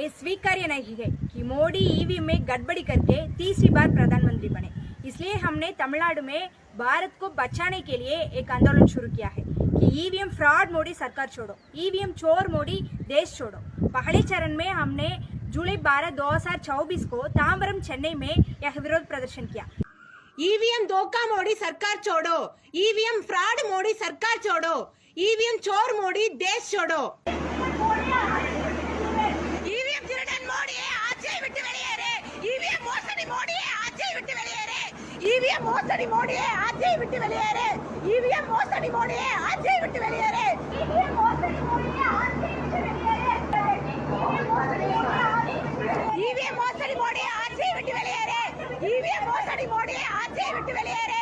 ये स्वीकार्य नहीं है कि मोदी ईवीएम में गड़बड़ी करके तीसरी बार प्रधानमंत्री बने। इसलिए हमने तमिलनाडु में भारत को बचाने के लिए एक आंदोलन शुरू किया है कि ईवीएम फ्रॉड मोदी सरकार छोड़ो, ईवीएम चोर मोदी देश छोड़ो। पहले चरण में हमने जुलाई 12, 2024 को तांबरम, चेन्नई में यह विरोध प्रदर्शन किया। ईवीएम धोखा मोदी सरकार छोड़ो, ईवीएम फ्रॉड मोदी सरकार छोड़ो, ईवीएम चोर मोदी देश छोड़ो। ईवीएम திருடன் மோடியே ஆட்சியை விட்டு வெளியேறு, ईवीएम மோசடி மோடியே ஆட்சியை விட்டு வெளியேறு, ईवीएम மோசடி மோடியே ஆட்சியை விட்டு வெளியேறு, ईवीएम மோசடி மோடியே ஆட்சியை விட்டு வெளியேறு, ईवीएम மோசடி மோடியே ஆட்சியை விட்டு வெளியேறு, ईवीएम மோசடி மோடியே ஆட்சியை விட்டு வெளியேறு, ईवीएम மோசடி மோடியே ஆட்சியை விட்டு வெளியேறு,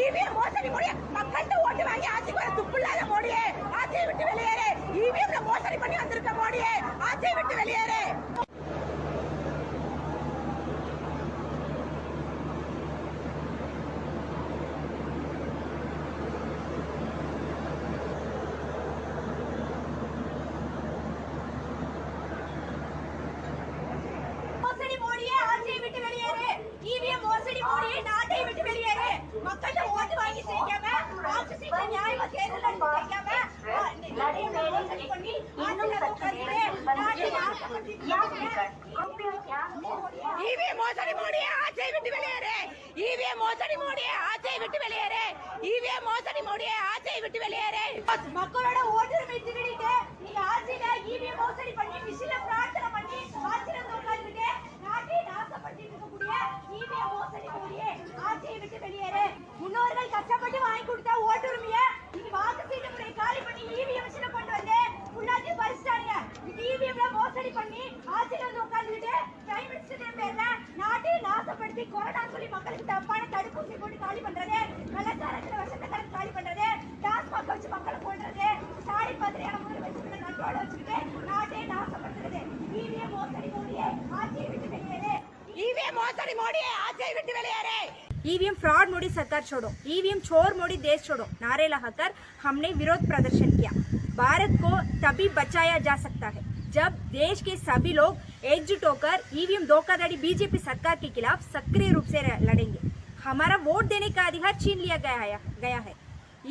ईवीएम மோசடி மோடியே மக்கள்கிட்ட ஓட்டு வாங்கி ஆட்சிக்கு வர துப்பில்லாத மோடியே ஆட்சியை விட்டு வெளியேறு, ईवीएम மோசடி பண்ணி வந்திருக்க மோடியே ஆட்சியை விட்டு வெளியேறு। ईवीएम மோசடி மோடியே நாட்டை விட்டு வெளியேறு, மக்கள்கிட்ட ஓட்டு வாங்கி செய்யாம ஆட்சி செய்ய நியாயமா தேர்தல் நடத்தாம மோசடி பண்ணி ईवीएम மோசடி மோடியே ஆட்சியை விட்டு வெளியேறு, ईवीएम மோசடி மோடியே ஆட்சியை விட்டு வெளியேறு, ईवीएम மோசடி மோடியே ஆட்சியை விட்டு வெளியேறு। மக்களோட ஓட்டுரிமை திருடிட்டு நீங்க ஆட்சியில ईवीएम மோசடி பண்ணி மிஷின்ல பிரார்த்தனை பண்ணி ஆட்சியில உட்கார்ந்துட்டு நாட்டை நாசப்படுத்திட்டு இருக்கக்கூடிய ईवीएम மோசடி மோடியே ஆட்சியை விட்டு வெளியேறு। முன்னோர்கள் கஷ்டப்பட்டு வாங்கி கொடுத்த ஓட்டுரிமையை நீங்க வாக்கு சீட்டு முறை காலி பண்ணி ईवीएम மிஷினை கொண்டு வந்து உள்ளாட்சி பரிசுட்டாங்க। ईवीएमல மோசடி பண்ணி ஆட்சியில வந்து உட்கார்ந்துட்டு பிரைம் மினிஸ்டர் பேர்ல நாட்டை நாசப்படுத்தி கொரோனா சொல்லி மக்களுக்கு தப்பான தடுப்பூசி போட்டு காலி பண்றது, கலாச்சாரத்துல வருஷத்துக்கு காலி பண்றது, டாஸ்மாக் வச்சு மக்களை கொள்றது, சாடி பாத்திரையான முறை வச்சுக்கிட்டு நட்டோட வச்சுக்கிட்டு நாட்டை நாசப்படுத்துறது। ईवीएम மோசடி மோடியே ஆட்சியை விட்டு வெளியேறு, ईवीएम மோசடி மோடியே ஆட்சியை விட்டு வெளியேறு। ईवीएम फ्रॉड मोदी सरकार छोड़ो, ईवीएम चोर मोदी देश छोड़ो नारे लगाकर हमने विरोध प्रदर्शन किया। भारत को तभी बचाया जा सकता है जब देश के सभी लोग एकजुट होकर ईवीएम धोखाधड़ी बीजेपी सरकार के खिलाफ सक्रिय रूप से लड़ेंगे। हमारा वोट देने का अधिकार छीन लिया गया है।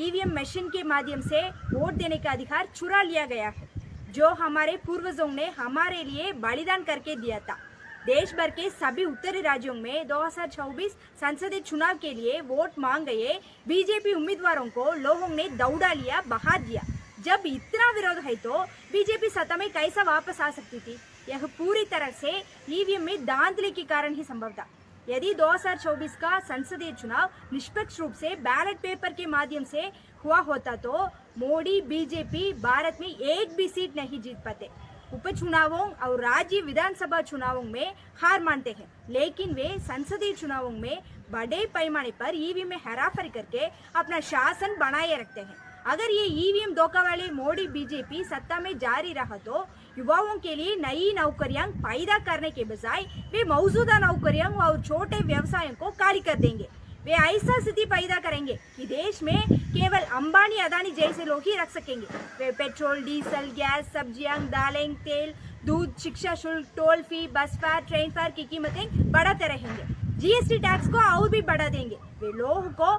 ईवीएम मशीन के माध्यम से वोट देने का अधिकार चुरा लिया गया है, जो हमारे पूर्वजों ने हमारे लिए बलिदान करके दिया था। देश भर के सभी उत्तरी राज्यों में 2024 संसदीय चुनाव के लिए वोट मांग गए बीजेपी उम्मीदवारों को लोगों ने दौड़ा लिया, बहा दिया। जब इतना विरोध है तो बीजेपी सत्ता में कैसा वापस आ सकती थी? यह पूरी तरह से ईवीएम में धांधली के कारण ही संभव था। यदि 2024 का संसदीय चुनाव निष्पक्ष रूप से बैलेट पेपर के माध्यम से हुआ होता तो मोदी बीजेपी भारत में एक भी सीट नहीं जीत पाते। उपचुनावों और राज्य विधानसभा चुनावों में हार मानते हैं, लेकिन वे संसदीय चुनावों में बड़े पैमाने पर ईवीएम में हेराफेरी करके अपना शासन बनाए रखते हैं। अगर ये ईवीएम धोखा वाले मोदी बीजेपी सत्ता में जारी रहा तो युवाओं के लिए नई नौकरियां पैदा करने के बजाय वे मौजूदा नौकरियों और छोटे व्यवसायों को खाली कर देंगे। वे ऐसा स्थिति पैदा करेंगे कि देश में केवल अंबानी अदानी जैसे लोग ही रख सकेंगे। वे पेट्रोल, डीजल, गैस, सब्जियां, दालें, तेल, दूध, शिक्षा शुल्क, टोल फी, बस फेयर, ट्रेन फेयर की कीमतें बढ़ाते रहेंगे। जीएसटी टैक्स को और भी बढ़ा देंगे। वे लोगों को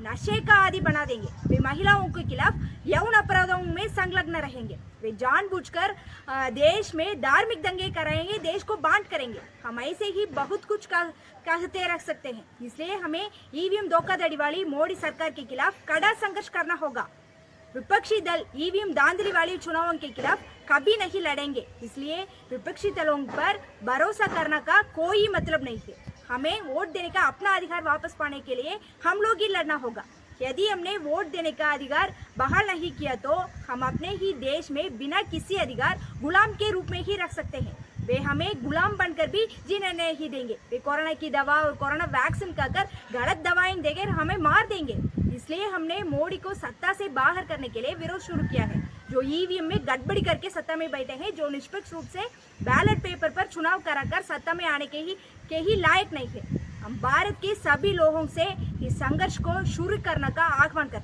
नशे का आदि बना देंगे। वे महिलाओं के खिलाफ यौन अपराधों में संलग्न रहेंगे। वे जानबूझकर देश में धार्मिक दंगे कराएंगे, देश को बांट करेंगे। हम ऐसे ही बहुत कुछ कहते रख सकते हैं। इसलिए हमें ईवीएम धोखाधड़ी वाली मोदी सरकार के खिलाफ कड़ा संघर्ष करना होगा। विपक्षी दल ईवीएम धांधली वाली चुनावों के खिलाफ कभी नहीं लड़ेंगे। इसलिए विपक्षी दलों पर भरोसा करने का कोई मतलब नहीं है। हमें वोट देने का अपना अधिकार वापस पाने के लिए हम लोग ही लड़ना होगा। यदि हमने वोट देने का अधिकार बहाल नहीं किया तो हम अपने ही देश में बिना किसी अधिकार गुलाम के रूप में ही रख सकते हैं। वे हमें गुलाम बनकर भी जीने नहीं देंगे। वे कोरोना की दवा और कोरोना वैक्सीन खाकर गलत दवाएं देंगे और हमें मार देंगे। इसलिए हमने मोदी को सत्ता से बाहर करने के लिए विरोध शुरू किया है। जो ईवीएम में गड़बड़ी करके सत्ता में बैठे हैं, जो निष्पक्ष रूप से बैलेट पेपर पर चुनाव कराकर सत्ता में आने के ही लायक नहीं थे। हम भारत के सभी लोगों से इस संघर्ष को शुरू करने का आह्वान करते हैं।